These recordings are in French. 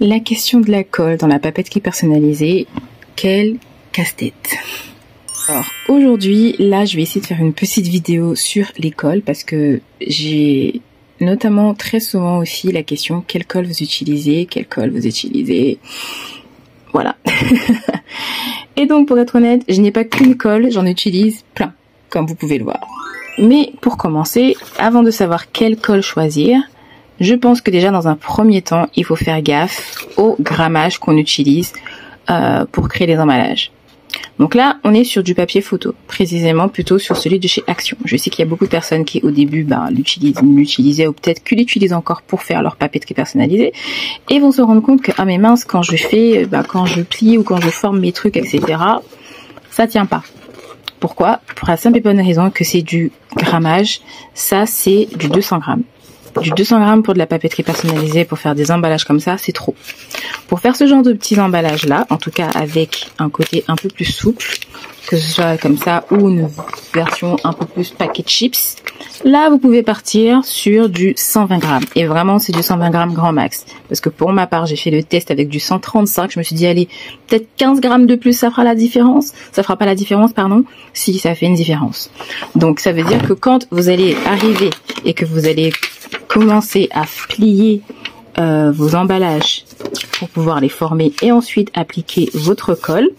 La question de la colle dans la papeterie personnalisée, quel casse-tête. Alors aujourd'hui, là je vais essayer de faire une petite vidéo sur les colles parce que j'ai notamment très souvent aussi la question quelle colle vous utilisez, voilà. Et donc pour être honnête, je n'ai pas qu'une colle, j'en utilise plein, comme vous pouvez le voir. Mais pour commencer, avant de savoir quelle colle choisir, je pense que déjà dans un premier temps, il faut faire gaffe au grammage qu'on utilise pour créer les emballages. Donc là, on est sur du papier photo, précisément plutôt sur celui de chez Action. Je sais qu'il y a beaucoup de personnes qui au début l'utilisaient ou peut-être qu'ils l'utilisent encore pour faire leur papeterie personnalisée et vont se rendre compte que ah mais mince, quand je fais, quand je plie ou quand je forme mes trucs, etc., ça tient pas. Pourquoi? Pour la simple et bonne raison que c'est du grammage. Ça, c'est du 200 grammes. Du 200 grammes pour de la papeterie personnalisée, pour faire des emballages comme ça, c'est trop. Pour faire ce genre de petits emballages là, en tout cas avec un côté un peu plus souple, que ce soit comme ça ou une version un peu plus paquet chips, là vous pouvez partir sur du 120 grammes. Et vraiment c'est du 120 grammes grand max. Parce que pour ma part j'ai fait le test avec du 135, je me suis dit allez, peut-être 15 grammes de plus ça fera la différence. Ça fera pas la différence, pardon, si ça fait une différence. Donc ça veut dire que quand vous allez arriver et que vous allez commencer à plier vos emballages pour pouvoir les former et ensuite appliquer votre colle,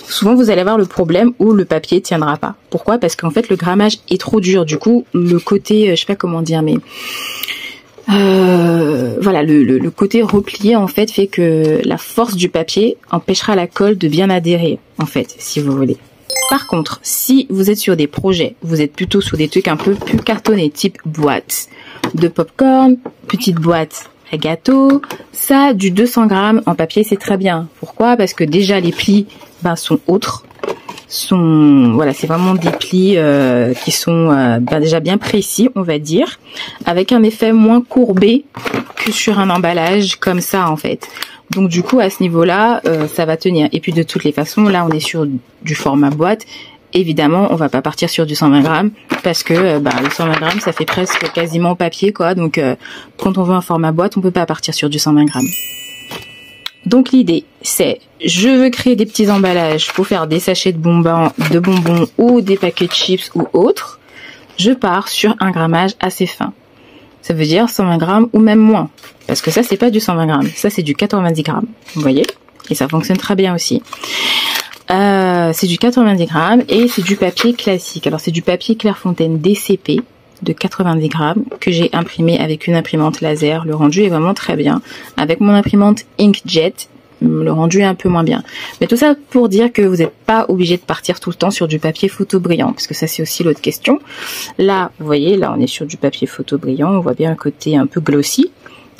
souvent vous allez avoir le problème où le papier tiendra pas. Pourquoi? Parce qu'en fait le grammage est trop dur. Du coup le côté, je sais pas comment dire, mais voilà, le côté replié en fait fait que la force du papier empêchera la colle de bien adhérer en fait, si vous voulez. Par contre, si vous êtes sur des projets, vous êtes plutôt sur des trucs un peu plus cartonnés, type boîte de popcorn, petite boîte à gâteau, ça, du 200 grammes en papier, c'est très bien. Pourquoi? Parce que déjà les plis sont autres, voilà, c'est vraiment des plis qui sont déjà bien précis, on va dire, avec un effet moins courbé que sur un emballage comme ça en fait. Donc du coup à ce niveau-là, ça va tenir. Et puis de toutes les façons, là on est sur du format boîte. Évidemment, on va pas partir sur du 120 grammes parce que le 120 grammes, ça fait presque quasiment papier, quoi. Donc quand on veut un format boîte, on peut pas partir sur du 120 grammes. Donc l'idée, c'est je veux créer des petits emballages pour faire des sachets de bonbons ou des paquets de chips ou autres. Je pars sur un grammage assez fin. Ça veut dire 120 grammes ou même moins. Parce que ça, c'est pas du 120 grammes. Ça, c'est du 90 grammes. Vous voyez? Et ça fonctionne très bien aussi. C'est du 90 grammes et c'est du papier classique. Alors, c'est du papier Clairefontaine DCP de 90 grammes que j'ai imprimé avec une imprimante laser. Le rendu est vraiment très bien. Avec mon imprimante Inkjet, le rendu est un peu moins bien. Mais tout ça pour dire que vous n'êtes pas obligé de partir tout le temps sur du papier photo brillant, parce que ça c'est aussi l'autre question. Là, vous voyez, là on est sur du papier photo brillant, on voit bien le côté un peu glossy.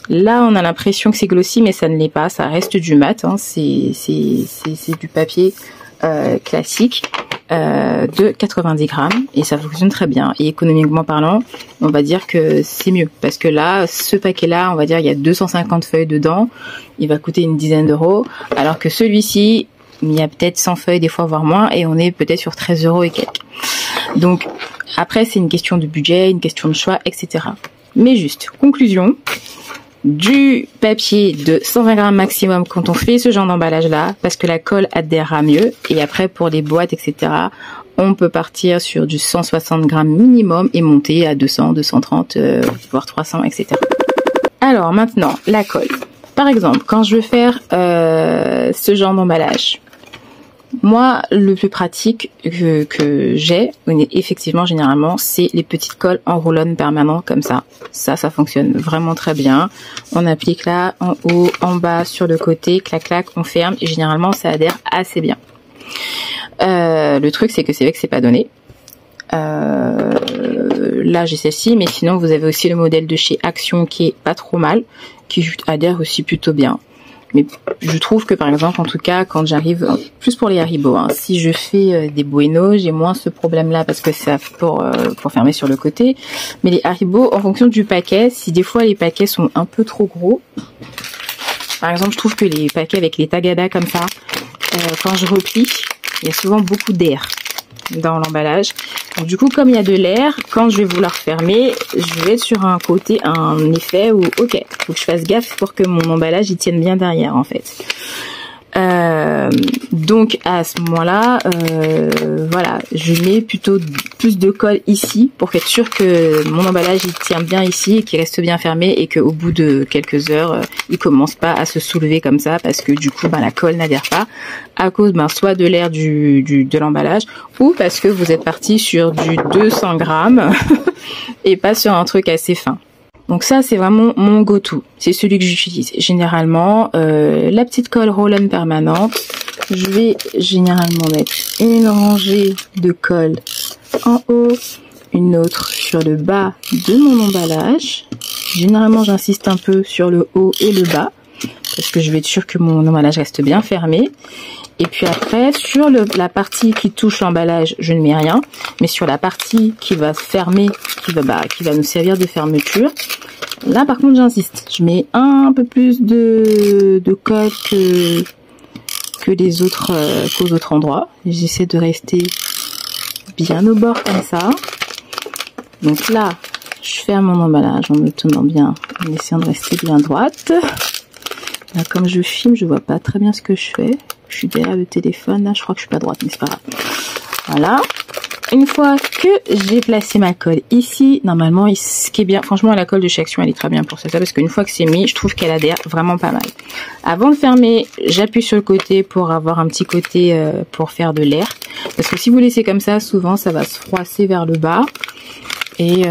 Là, on a l'impression que c'est glossy, mais ça ne l'est pas, ça reste du mat, hein. C'est du papier classique de 90 grammes et ça fonctionne très bien. Et économiquement parlant, on va dire que c'est mieux parce que là, ce paquet-là, on va dire il y a 250 feuilles dedans, il va coûter une dizaine d'euros, alors que celui-ci, il y a peut-être 100 feuilles, des fois voire moins, et on est peut-être sur 13 euros et quelques. Donc après, c'est une question de budget, une question de choix, etc. Mais juste, conclusion, du papier de 120 grammes maximum quand on fait ce genre d'emballage là, parce que la colle adhérera mieux. Et après pour les boîtes, etc., on peut partir sur du 160 grammes minimum et monter à 200, 230, voire 300, etc. Alors maintenant, la colle. Par exemple, quand je veux faire ce genre d'emballage, moi, le plus pratique que j'ai, effectivement, généralement, c'est les petites colles en roll-on permanent comme ça. Ça fonctionne vraiment très bien. On applique là, en haut, en bas, sur le côté, clac, clac, on ferme. Et généralement, ça adhère assez bien. Le truc, c'est que c'est vrai que c'est pas donné. Là, j'ai celle-ci, mais sinon, vous avez aussi le modèle de chez Action qui est pas trop mal, qui adhère aussi plutôt bien. Mais je trouve que par exemple, en tout cas, quand j'arrive, plus pour les Haribo, hein, si je fais des Bueno, j'ai moins ce problème-là parce que c'est pour fermer sur le côté. Mais les Haribo, en fonction du paquet, si des fois les paquets sont un peu trop gros, par exemple, je trouve que les paquets avec les Tagada comme ça, quand je replie, il y a souvent beaucoup d'air. dans l'emballage. Donc du coup, comme il y a de l'air, quand je vais vouloir fermer, je vais être sur un côté, un effet où, ok, faut que je fasse gaffe pour que mon emballage il tienne bien derrière en fait. Donc à ce moment-là, voilà, je mets plutôt plus de colle ici pour être sûr que mon emballage il tient bien ici et qu'il reste bien fermé et qu'au bout de quelques heures, il commence pas à se soulever comme ça parce que du coup, la colle n'adhère pas à cause soit de l'air de l'emballage ou parce que vous êtes parti sur du 200 grammes et pas sur un truc assez fin. Donc ça, c'est vraiment mon go-to. C'est celui que j'utilise. Généralement, la petite colle Roll-On permanente. Je vais généralement mettre une rangée de colle en haut, une autre sur le bas de mon emballage. Généralement, j'insiste un peu sur le haut et le bas parce que je vais être sûre que mon emballage reste bien fermé. Et puis après, sur la partie qui touche l'emballage, je ne mets rien. Mais sur la partie qui va fermer, qui va nous servir de fermeture, là par contre j'insiste. Je mets un peu plus de colle que les autres, qu'aux autres endroits. J'essaie de rester bien au bord comme ça. Donc là, je ferme mon emballage en me tenant bien, en essayant de rester bien droite. Là, comme je filme, je vois pas très bien ce que je fais. Je suis derrière le téléphone, là je crois que je suis pas droite, mais c'est pas grave. Voilà. Une fois que j'ai placé ma colle ici, normalement, ce qui est bien, franchement la colle de chez Action elle est très bien pour ça, parce qu'une fois que c'est mis, je trouve qu'elle adhère vraiment pas mal. Avant de fermer, j'appuie sur le côté pour avoir un petit côté pour faire de l'air. Parce que si vous laissez comme ça, souvent ça va se froisser vers le bas. Et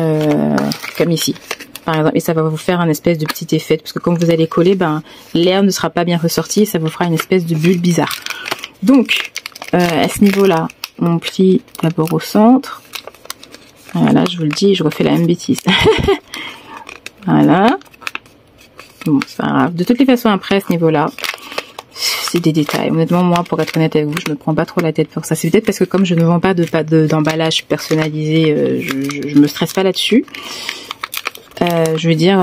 comme ici. Par exemple, et ça va vous faire un espèce de petit effet, parce que quand vous allez coller, l'air ne sera pas bien ressorti et ça vous fera une espèce de bulle bizarre. Donc, à ce niveau-là, on plie d'abord au centre. Voilà, je vous le dis, je refais la même bêtise. Voilà. Bon, c'est pas grave. De toutes les façons, après, à ce niveau-là, c'est des détails. Honnêtement, moi, pour être honnête avec vous, je me prends pas trop la tête pour ça. C'est peut-être parce que comme je ne vends pas d'emballage personnalisé, je me stresse pas là-dessus. Je veux dire,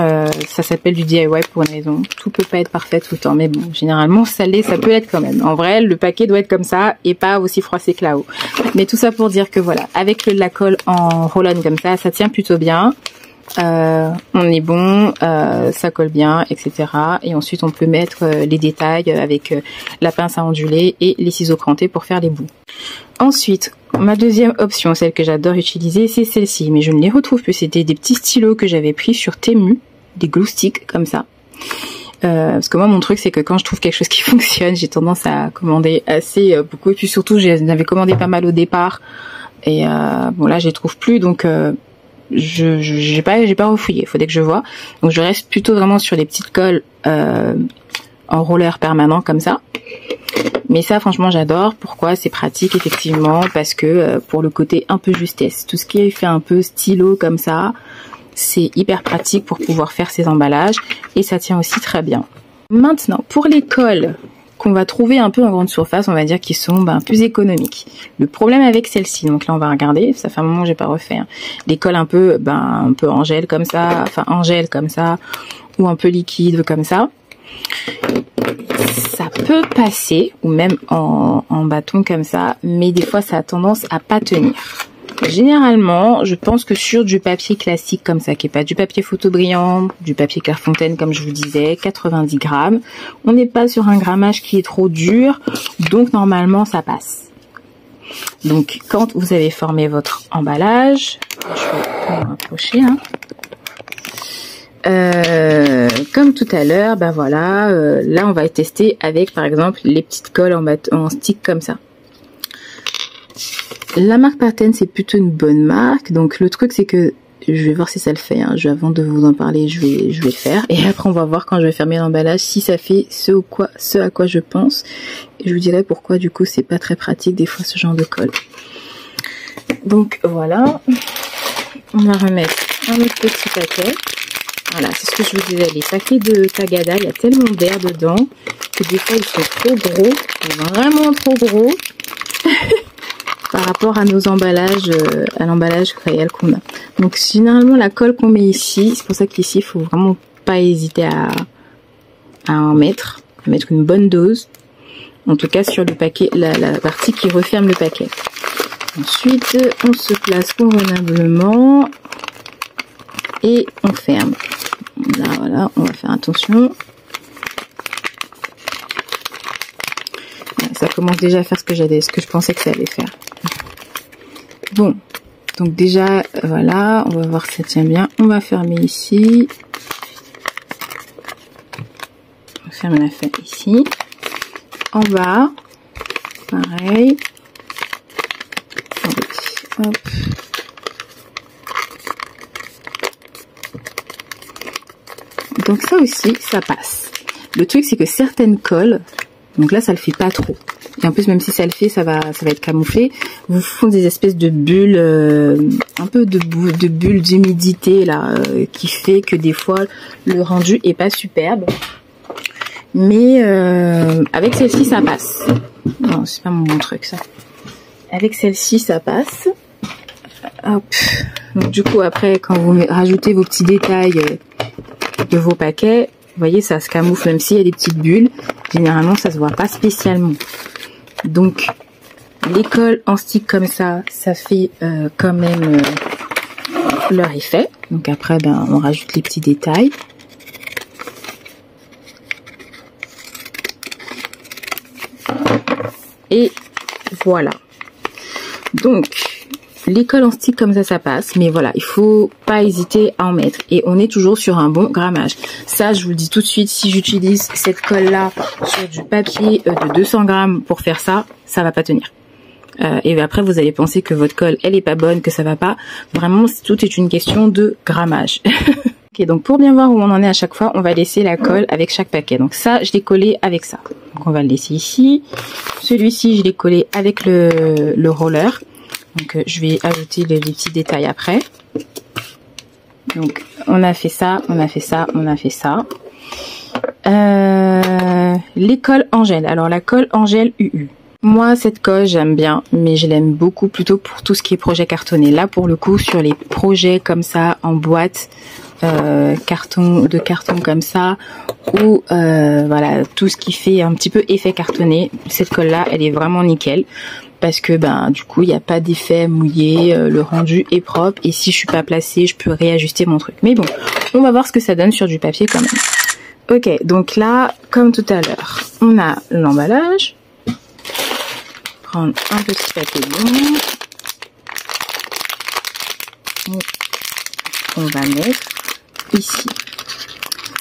ça s'appelle du DIY pour une raison. Tout peut pas être parfait tout le temps, mais bon, généralement, ça peut l'être quand même. En vrai, le paquet doit être comme ça et pas aussi froissé que là-haut. Mais tout ça pour dire que voilà, avec la colle en roll-on comme ça tient plutôt bien. On est bon, ça colle bien, etc. Et ensuite, on peut mettre les détails avec la pince à onduler et les ciseaux crantés pour faire les bouts. Ensuite, ma deuxième option, celle que j'adore utiliser, c'est celle-ci, mais je ne les retrouve plus. C'était des petits stylos que j'avais pris sur Temu, des glue sticks comme ça. Parce que moi, mon truc, c'est que quand je trouve quelque chose qui fonctionne, j'ai tendance à commander assez beaucoup. Et puis surtout, j'en avais commandé pas mal au départ. Et bon, là, je les trouve plus, donc j'ai pas refouillé. Il faudrait que je vois. Donc, je reste plutôt vraiment sur les petites colles en roller permanent comme ça. Mais ça, franchement, j'adore. Pourquoi? C'est pratique, effectivement, parce que pour le côté un peu justesse, tout ce qui est fait un peu stylo comme ça, c'est hyper pratique pour pouvoir faire ces emballages et ça tient aussi très bien. Maintenant, pour les colles qu'on va trouver un peu en grande surface, on va dire qu'ils sont plus économiques. Le problème avec celle-ci, donc là on va regarder, ça fait un moment que j'ai pas refait, hein. Les colles un peu en gel comme ça, enfin en gel comme ça, ou un peu liquide comme ça. Ça peut passer, ou même en bâton comme ça, mais des fois ça a tendance à pas tenir. Généralement, je pense que sur du papier classique comme ça, qui est pas du papier photo brillant, du papier Clairefontaine comme je vous disais, 90 grammes, on n'est pas sur un grammage qui est trop dur, donc normalement ça passe. Donc quand vous avez formé votre emballage, je vais me rapprocher, hein. Comme tout à l'heure, voilà, là on va tester avec par exemple les petites colles en stick comme ça. La marque Parten, c'est plutôt une bonne marque, donc le truc c'est que je vais voir si ça le fait, hein. Avant de vous en parler, je vais le faire et après on va voir quand je vais fermer l'emballage si ça fait ce à quoi je pense et je vous dirai pourquoi du coup c'est pas très pratique des fois ce genre de colle. Donc voilà, on va remettre un autre petit paquet. Voilà, c'est ce que je vous disais, les paquets de Tagada, il y a tellement d'air dedans que des fois ils sont trop gros, vraiment trop gros par rapport à nos emballages, à l'emballage réel qu'on a. Donc généralement la colle qu'on met ici, c'est pour ça qu'ici il faut vraiment pas hésiter à mettre une bonne dose. En tout cas sur le paquet, la partie qui referme le paquet. Ensuite, on se place convenablement et on ferme. Là, voilà, on va faire attention. Ça commence déjà à faire ce que je pensais que ça allait faire. Bon, donc déjà, voilà, on va voir si ça tient bien. On va fermer ici. On ferme la fête ici. En bas, pareil. Hop. Donc ça aussi, ça passe. Le truc, c'est que certaines colles, donc là, ça le fait pas trop. Et en plus, même si ça le fait, ça va être camouflé. Vous font des espèces de bulles, un peu de bulles d'humidité là, qui fait que des fois, le rendu est pas superbe. Mais avec celle-ci, ça passe. Non, c'est pas mon truc ça. Avec celle-ci, ça passe. Hop. Donc du coup, après, quand vous rajoutez vos petits détails de vos paquets, vous voyez, ça se camoufle, même s'il y a des petites bulles. Généralement, ça se voit pas spécialement. Donc, les colles en stick comme ça, ça fait quand même leur effet. Donc après, ben, on rajoute les petits détails. Et voilà. Donc, les colles en stick comme ça passe. Mais voilà, il faut pas hésiter à en mettre. Et on est toujours sur un bon grammage. Ça, je vous le dis tout de suite, si j'utilise cette colle-là sur du papier de 200 grammes pour faire ça, ça va pas tenir. Et après, vous allez penser que votre colle, elle est pas bonne, que ça va pas. Vraiment, tout est une question de grammage. Ok, donc pour bien voir où on en est à chaque fois, on va laisser la colle avec chaque paquet. Donc ça, je l'ai collé avec ça. Donc on va le laisser ici. Celui-ci, je l'ai collé avec le roller. Donc je vais ajouter les petits détails après. Donc on a fait ça, on a fait ça, on a fait ça. Les colles en gel. Alors la colle en gel UU. Moi, cette colle, j'aime bien, mais je l'aime beaucoup plutôt pour tout ce qui est projet cartonné. Là, pour le coup, sur les projets comme ça, en boîte, carton comme ça, ou voilà, tout ce qui fait un petit peu effet cartonné, cette colle-là, elle est vraiment nickel. Parce que ben du coup, il n'y a pas d'effet mouillé, le rendu est propre, et si je suis pas placée, je peux réajuster mon truc. Mais bon, on va voir ce que ça donne sur du papier quand même. Ok, donc là, comme tout à l'heure, on a l'emballage. Prendre un petit papier blanc. On va mettre ici.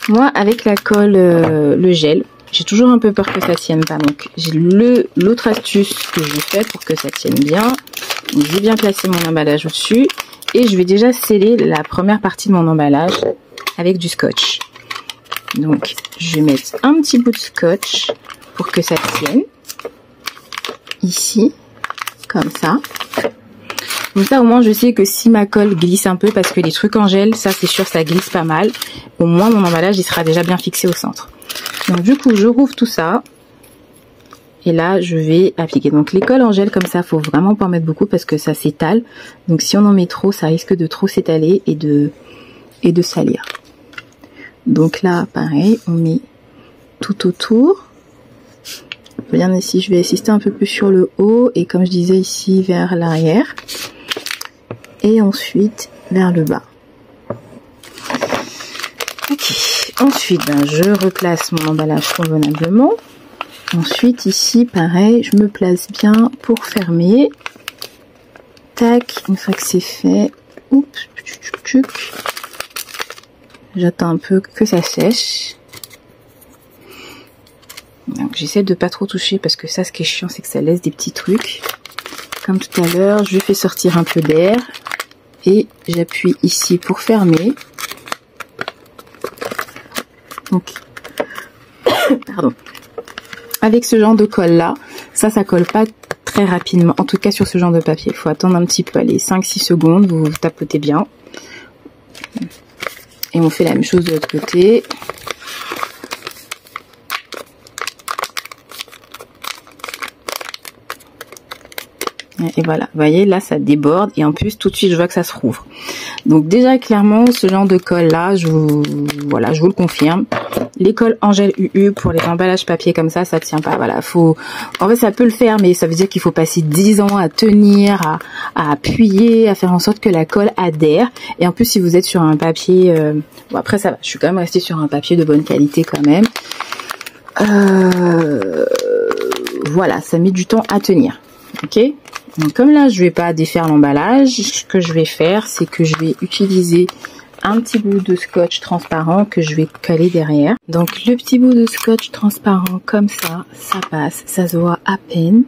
Moi, avec la colle, le gel, j'ai toujours un peu peur que ça tienne pas. Donc, j'ai l'autre astuce que je fais pour que ça tienne bien. J'ai bien placé mon emballage au-dessus. Et je vais déjà sceller la première partie de mon emballage avec du scotch. Donc, je vais mettre un petit bout de scotch pour que ça tienne. Ici, comme ça. Donc ça, au moins, je sais que si ma colle glisse un peu, parce que les trucs en gel, ça, c'est sûr, ça glisse pas mal. Au moins, mon emballage, il sera déjà bien fixé au centre. Donc, du coup, je rouvre tout ça. Et là, je vais appliquer. Donc, les colles en gel, comme ça, faut vraiment pas en mettre beaucoup parce que ça s'étale. Donc, si on en met trop, ça risque de trop s'étaler et de salir. Donc là, pareil, on met tout autour. Bien ici, je vais insister un peu plus sur le haut et comme je disais ici vers l'arrière et ensuite vers le bas. Ok, ensuite ben, je replace mon emballage convenablement. Ensuite ici pareil, je me place bien pour fermer. Tac, une fois que c'est fait, oups, j'attends un peu que ça sèche. Donc j'essaie de pas trop toucher parce que ça, ce qui est chiant, c'est que ça laisse des petits trucs. Comme tout à l'heure, je fais sortir un peu d'air et j'appuie ici pour fermer. Donc, pardon. Avec ce genre de colle là, ça colle pas très rapidement. En tout cas sur ce genre de papier, il faut attendre un petit peu, allez, 5-6 secondes, vous tapotez bien. Et on fait la même chose de l'autre côté. Et voilà, vous voyez, là ça déborde et en plus tout de suite je vois que ça se rouvre. Donc déjà clairement ce genre de colle là, je vous le confirme, les colles Angèle UU pour les emballages papier comme ça tient pas. Voilà, en fait ça peut le faire, mais ça veut dire qu'il faut passer 10 ans à tenir, à appuyer, à faire en sorte que la colle adhère. Et en plus si vous êtes sur un papier, bon après ça va, je suis quand même restée sur un papier de bonne qualité quand même. Voilà, ça met du temps à tenir. Ok, donc comme là je vais pas défaire l'emballage, ce que je vais faire c'est que je vais utiliser un petit bout de scotch transparent que je vais coller derrière. Donc le petit bout de scotch transparent comme ça passe, ça se voit à peine.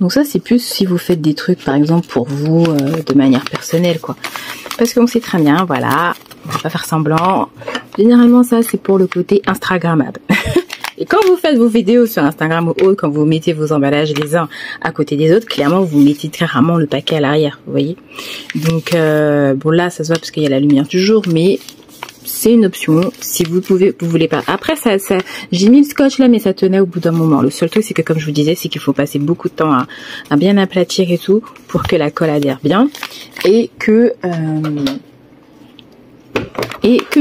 Donc ça c'est plus si vous faites des trucs par exemple pour vous de manière personnelle quoi. Parce qu'on sait très bien, voilà, on va pas faire semblant. Généralement ça c'est pour le côté instagrammable. Et quand vous faites vos vidéos sur Instagram ou autre, quand vous mettez vos emballages les uns à côté des autres, clairement vous mettez très rarement le paquet à l'arrière, vous voyez. Donc bon là ça se voit parce qu'il y a la lumière du jour, mais c'est une option si vous voulez pas. Après ça j'ai mis le scotch là mais ça tenait au bout d'un moment. Le seul truc c'est que comme je vous disais c'est qu'il faut passer beaucoup de temps à bien aplatir et tout pour que la colle adhère bien et que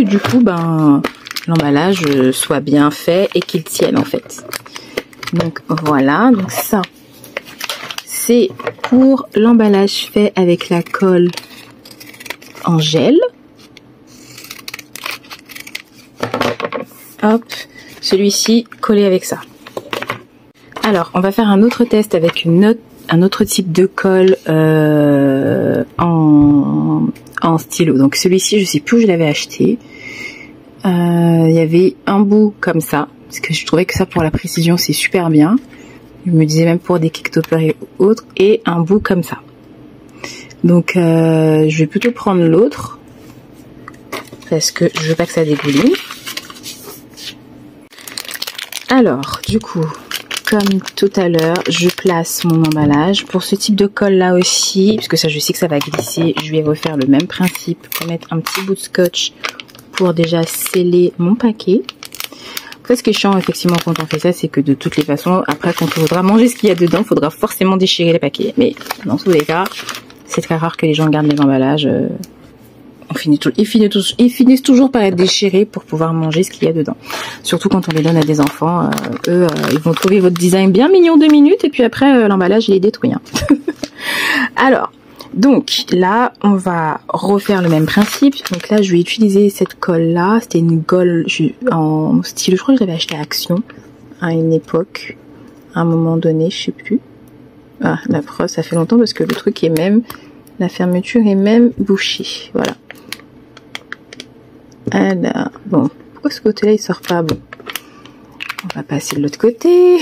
du coup l'emballage soit bien fait et qu'il tienne en fait. Donc voilà, donc ça c'est pour l'emballage fait avec la colle Angèle. Hop, celui-ci collé avec ça. Alors on va faire un autre test avec un autre type de colle en stylo. Donc celui-ci je sais plus où je l'avais acheté. Il y avait un bout comme ça, parce que je trouvais que ça pour la précision c'est super bien. Je me disais même pour des kicktoppers et autres, et un bout comme ça. Donc je vais plutôt prendre l'autre parce que je veux pas que ça dégouline. Alors du coup, comme tout à l'heure, je place mon emballage. Pour ce type de colle là aussi, parce que ça je sais que ça va glisser, je vais refaire le même principe, remettre un petit bout de scotch pour déjà sceller mon paquet. Après ce qui est chiant effectivement quand on fait ça, c'est que de toutes les façons, après quand on voudra manger ce qu'il y a dedans, il faudra forcément déchirer les paquets. Mais dans tous les cas, c'est très rare que les gens gardent les emballages. Ils finissent toujours par être déchirés pour pouvoir manger ce qu'il y a dedans. Surtout quand on les donne à des enfants, eux, ils vont trouver votre design bien mignon 2 minutes et puis après l'emballage il est détruit. Hein. Alors, donc là, on va refaire le même principe. Donc là, je vais utiliser cette colle-là. C'était une colle en stylo. Je crois que je l'avais acheté à Action à une époque, à un moment donné, je sais plus. Ah, la preuve, ça fait longtemps parce que le truc est même, la fermeture est même bouchée. Voilà. Alors, bon, pourquoi ce côté-là il sort pas? Bon, on va passer de l'autre côté.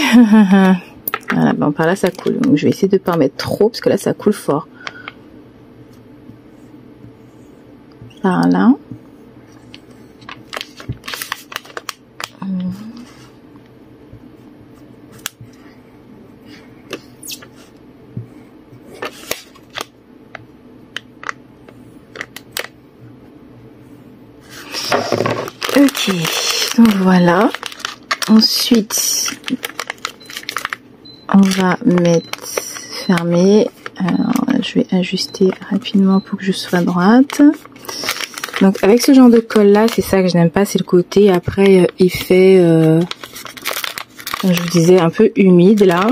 Voilà, bon, par là ça coule. Donc je vais essayer de pas en mettre trop parce que là ça coule fort. Par là. Ok, donc voilà. Ensuite, on va mettre fermé. Alors, je vais ajuster rapidement pour que je sois droite. Donc avec ce genre de colle là, c'est ça que je n'aime pas, c'est le côté après effet, comme je vous disais, un peu humide là.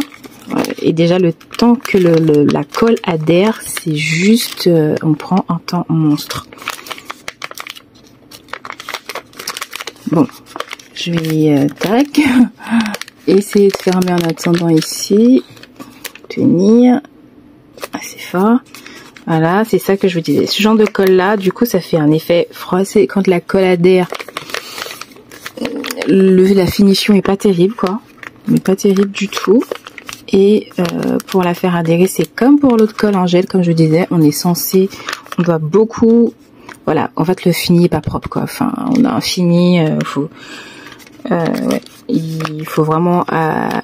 Et déjà le temps que la colle adhère, c'est juste, on prend un temps monstre. Bon, je vais tac, essayer de fermer en attendant ici, tenir assez fort. Voilà, c'est ça que je vous disais. Ce genre de colle là, du coup, ça fait un effet froissé. Quand la colle adhère, la finition est pas terrible, quoi. Mais pas terrible du tout. Et pour la faire adhérer, c'est comme pour l'autre colle Angèle, comme je disais, on doit beaucoup, voilà, en fait le fini est pas propre, quoi. Enfin, on a un fini, ouais, il faut vraiment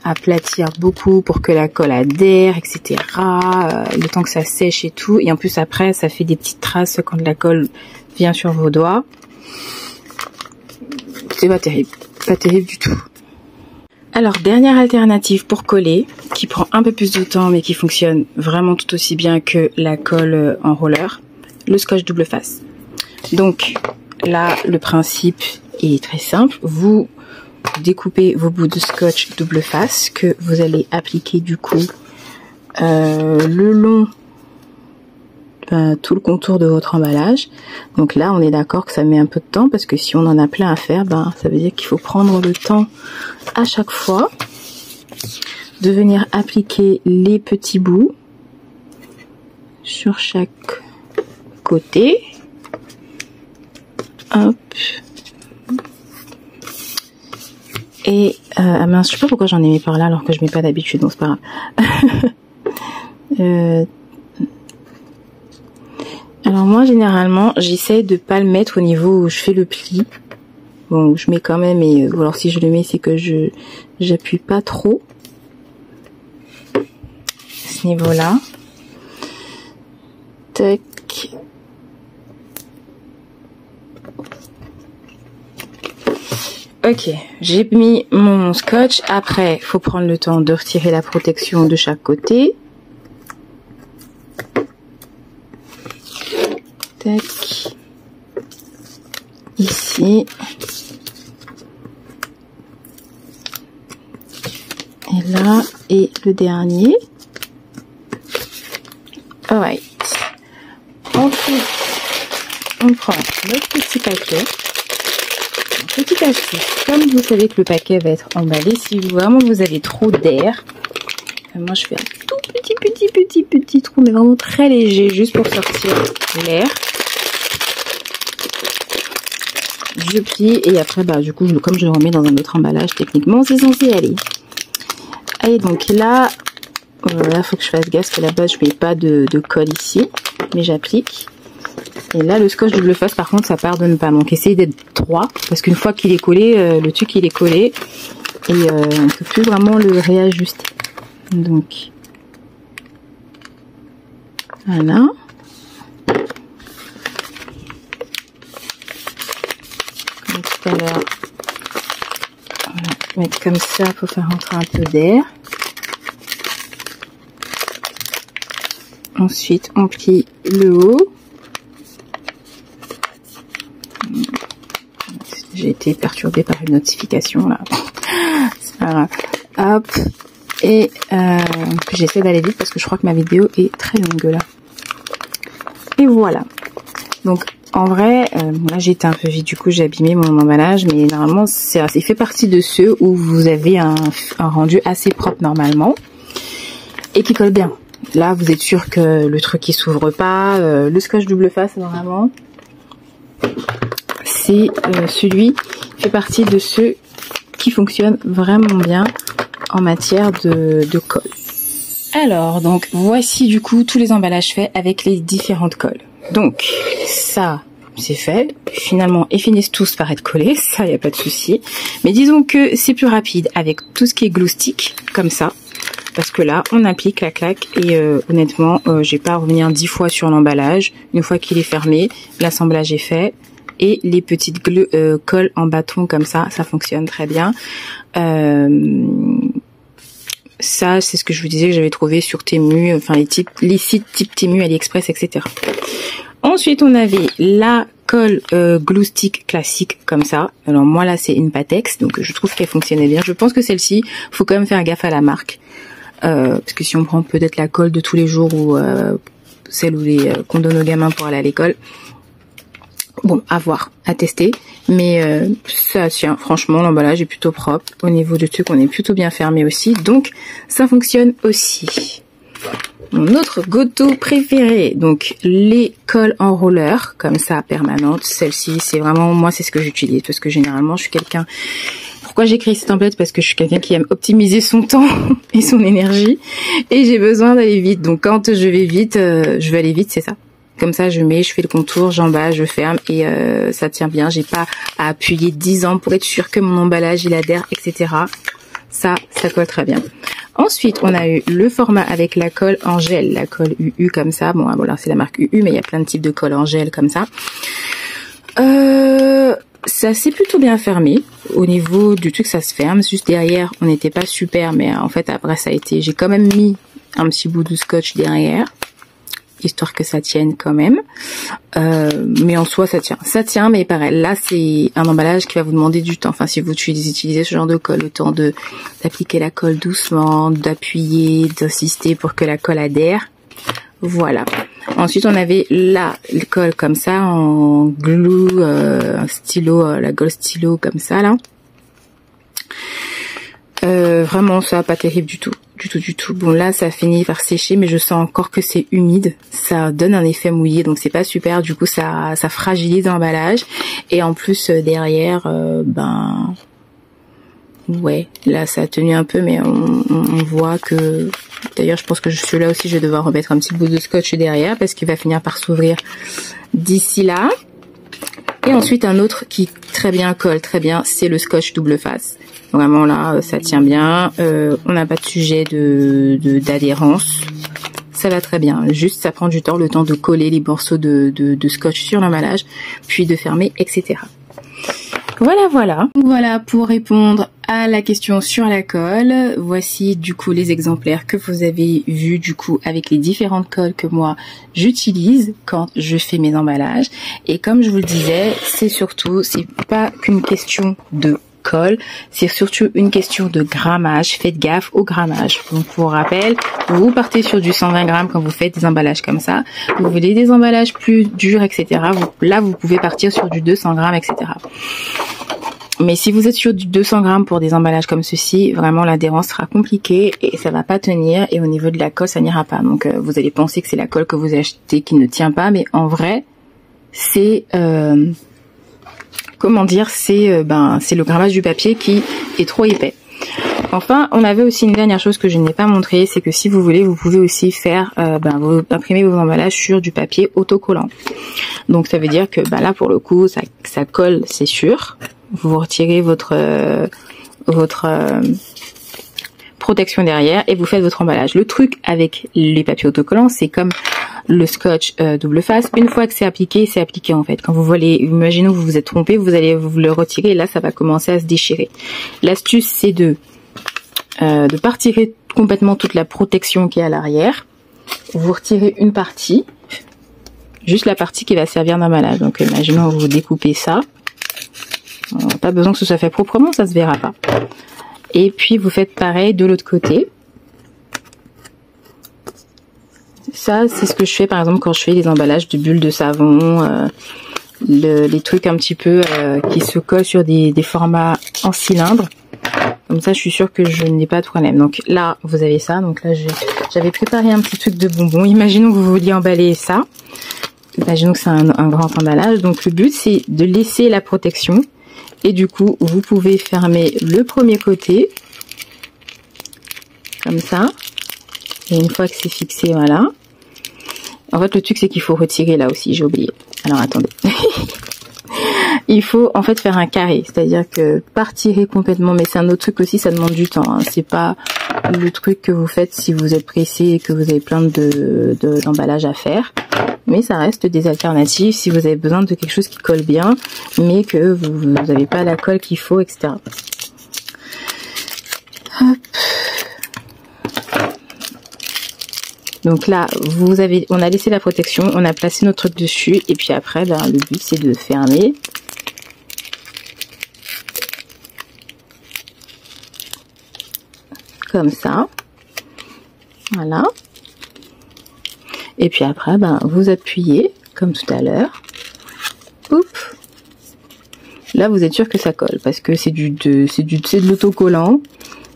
aplatir beaucoup pour que la colle adhère, etc. Le temps que ça sèche et tout. Et en plus après, ça fait des petites traces quand la colle vient sur vos doigts. C'est pas terrible du tout. Alors, dernière alternative pour coller, qui prend un peu plus de temps mais qui fonctionne vraiment tout aussi bien que la colle en roller, le scotch double face. Donc, là, le principe est très simple. Vous découpez vos bouts de scotch double face que vous allez appliquer du coup le long tout le contour de votre emballage. Donc là, on est d'accord que ça met un peu de temps parce que si on en a plein à faire, ça veut dire qu'il faut prendre le temps à chaque fois de venir appliquer les petits bouts sur chaque côté. Hop. Et mince, je sais pas pourquoi j'en ai mis par là alors que je mets pas d'habitude, donc c'est pas grave. Alors moi généralement j'essaie de pas le mettre au niveau où je fais le pli. Bon, je mets quand même, et alors si je le mets c'est que j'appuie pas trop à ce niveau-là. Tac. Ok, j'ai mis mon scotch. Après, faut prendre le temps de retirer la protection de chaque côté. Tac. Ici. Et là, et le dernier. Alright. Ensuite, on prend notre petit paquet. Petite astuce, comme vous savez que le paquet va être emballé, si vraiment vous avez trop d'air, moi je fais un tout petit trou, mais vraiment très léger, juste pour sortir l'air. Je plie et après, du coup, comme je le remets dans un autre emballage, techniquement, c'est censé aller. Allez, donc là, faut que je fasse gaffe, parce que là-bas, je mets pas de colle ici, mais j'applique. Et là, le scotch double face, par contre, ça pardonne pas. Donc, essayez d'être droit, parce qu'une fois qu'il est collé, le truc, il est collé. Et on ne peut plus vraiment le réajuster. Donc, voilà. Comme tout à l'heure. Voilà. Mettre comme ça, il faut faire rentrer un peu d'air. Ensuite, on plie le haut. J'ai été perturbée par une notification là. Voilà. Hop. Et j'essaie d'aller vite parce que je crois que ma vidéo est très longue là. Et voilà. Donc en vrai, là j'ai été un peu vite, du coup j'ai abîmé mon emballage, mais normalement il fait partie de ceux où vous avez un rendu assez propre normalement et qui colle bien. Là vous êtes sûr que le truc il s'ouvre pas. Le scotch double face normalement, c'est celui qui fait partie de ceux qui fonctionnent vraiment bien en matière de colle. Alors, donc voici du coup tous les emballages faits avec les différentes colles. Donc ça, c'est fait. Finalement, ils finissent tous par être collés, ça, il n'y a pas de souci. Mais disons que c'est plus rapide avec tout ce qui est glue stick, comme ça. Parce que là, on applique la claque et honnêtement, j'ai pas à revenir 10 fois sur l'emballage. Une fois qu'il est fermé, l'assemblage est fait. Et les petites colles en bâton comme ça fonctionne très bien. Ça, c'est ce que je vous disais que j'avais trouvé sur Temu, enfin les sites type Temu, AliExpress, etc. Ensuite, on avait la colle glue stick classique comme ça. Alors moi là, c'est une Patex, donc je trouve qu'elle fonctionnait bien. Je pense que celle-ci, faut quand même faire gaffe à la marque. Parce que si on prend peut-être la colle de tous les jours ou celle qu'on donne aux gamins pour aller à l'école, bon, à voir, à tester, mais ça tient, franchement, l'emballage est plutôt propre. Au niveau du truc, on est plutôt bien fermé aussi, donc ça fonctionne aussi. Mon autre go-to préféré, donc les colles en roller, comme ça, permanente. Celle-ci, c'est vraiment, moi, c'est ce que j'utilise, parce que généralement, je suis quelqu'un... Pourquoi j'ai créé cette template? Parce que je suis quelqu'un qui aime optimiser son temps et son énergie, et j'ai besoin d'aller vite. Donc quand je vais vite, je veux aller vite, c'est ça. Comme ça, je fais le contour, j'emballe, je ferme et ça tient bien. J'ai pas à appuyer 10 ans pour être sûr que mon emballage il adhère, etc. Ça colle très bien. Ensuite, on a eu le format avec la colle en gel, la colle UU comme ça. Bon, voilà, c'est la marque UU, mais il y a plein de types de colle en gel comme ça. Ça s'est plutôt bien fermé. Au niveau du truc, ça se ferme. Juste derrière, on n'était pas super, mais en fait après ça a été. J'ai quand même mis un petit bout de scotch derrière. histoire que ça tienne quand même. Mais en soi, ça tient, mais pareil, là, c'est un emballage qui va vous demander du temps. Enfin, si vous utilisez ce genre de colle, le temps d'appliquer la colle doucement, d'appuyer, d'insister pour que la colle adhère. Voilà. Ensuite, on avait la colle comme ça, en glue, un stylo, la colle stylo comme ça, là. Vraiment, ça, pas terrible du tout. Du tout. Bon, là, ça finit par sécher, mais je sens encore que c'est humide. Ça donne un effet mouillé, donc c'est pas super. Du coup, ça fragilise l'emballage. Et en plus, derrière, ouais, là, ça a tenu un peu, mais on voit que... D'ailleurs, je pense que celui-là aussi, je vais devoir remettre un petit bout de scotch derrière, parce qu'il va finir par s'ouvrir d'ici là. Et ensuite, un autre qui très bien colle, très bien, c'est le scotch double face. Vraiment là, ça tient bien. On n'a pas de sujet d'adhérence. Ça va très bien. Juste, ça prend du temps, le temps de coller les morceaux de scotch sur l'emballage, puis de fermer, etc. Voilà pour répondre à la question sur la colle. Voici du coup les exemplaires que vous avez vus du coup avec les différentes colles que moi j'utilise quand je fais mes emballages. Et comme je vous le disais, c'est pas qu'une question de colle, c'est surtout une question de grammage. Faites gaffe au grammage. Donc pour rappel, vous partez sur du 120 grammes quand vous faites des emballages comme ça. Vous voulez des emballages plus durs, etc. Là, vous pouvez partir sur du 200 grammes, etc. Mais si vous êtes sur du 200 grammes pour des emballages comme ceci, vraiment l'adhérence sera compliquée et ça va pas tenir. Et au niveau de la colle, ça n'ira pas. Donc vous allez penser que c'est la colle que vous achetez qui ne tient pas, mais en vrai, c'est c'est le grammage du papier qui est trop épais. Enfin, on avait aussi une dernière chose que je n'ai pas montré, c'est que si vous voulez, vous pouvez aussi faire imprimer vos emballages sur du papier autocollant. Donc ça veut dire que là pour le coup, ça colle, c'est sûr. Vous retirez votre protection derrière et vous faites votre emballage. Le truc avec les papiers autocollants, c'est comme le scotch double face. Une fois que c'est appliqué en fait. Quand vous voulez, imaginons que vous vous êtes trompé, vous allez vous le retirer et là ça va commencer à se déchirer. L'astuce c'est de pas retirer complètement toute la protection qui est à l'arrière. Vous retirez une partie, juste la partie qui va servir d'emballage. Donc imaginons que vous découpez ça. Pas besoin que ce soit fait proprement, ça se verra pas. Et puis vous faites pareil de l'autre côté. Ça, c'est ce que je fais par exemple quand je fais des emballages de bulles de savon, les trucs un petit peu qui se collent sur des formats en cylindre. Comme ça, je suis sûre que je n'ai pas de problème. Donc là, vous avez ça. Donc là, j'avais préparé un petit truc de bonbons. Imaginons que vous vouliez emballer ça. Imaginons que c'est un grand emballage. Donc le but, c'est de laisser la protection. Et du coup, vous pouvez fermer le premier côté. Comme ça. Et une fois que c'est fixé, voilà. En fait, le truc, c'est qu'il faut retirer là aussi. J'ai oublié. Alors, attendez. Il faut en fait faire un carré. C'est-à-dire que pas retirer complètement. Mais c'est un autre truc aussi, ça demande du temps. Hein. C'est pas le truc que vous faites si vous êtes pressé et que vous avez plein d'emballages à faire. Mais ça reste des alternatives si vous avez besoin de quelque chose qui colle bien, mais que vous n'avez pas la colle qu'il faut, etc. Hop. Donc là, on a laissé la protection, on a placé notre truc dessus, et puis après, le but c'est de fermer. Comme ça. Voilà. Et puis après, vous appuyez, comme tout à l'heure. Oups. Là, vous êtes sûr que ça colle, parce que c'est de l'autocollant.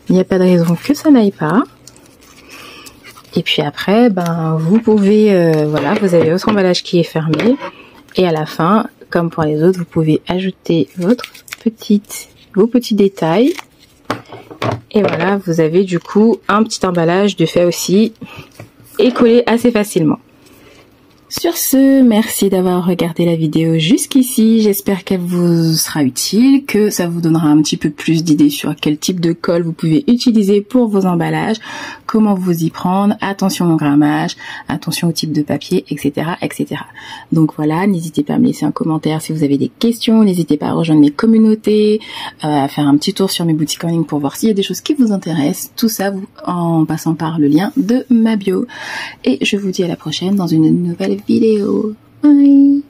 Il n'y a pas de raison que ça n'aille pas. Et puis après, vous pouvez, voilà, vous avez votre emballage qui est fermé. Et à la fin, comme pour les autres, vous pouvez ajouter vos petits détails. Et voilà, vous avez du coup un petit emballage de fait aussi et collé assez facilement. Sur ce, merci d'avoir regardé la vidéo jusqu'ici. J'espère qu'elle vous sera utile, que ça vous donnera un petit peu plus d'idées sur quel type de colle vous pouvez utiliser pour vos emballages. comment vous y prendre, attention au grammage, attention au type de papier, etc., etc. Donc voilà, n'hésitez pas à me laisser un commentaire si vous avez des questions, n'hésitez pas à rejoindre mes communautés, à faire un petit tour sur mes boutiques en ligne pour voir s'il y a des choses qui vous intéressent, tout ça en passant par le lien de ma bio. Et je vous dis à la prochaine dans une nouvelle vidéo. Bye.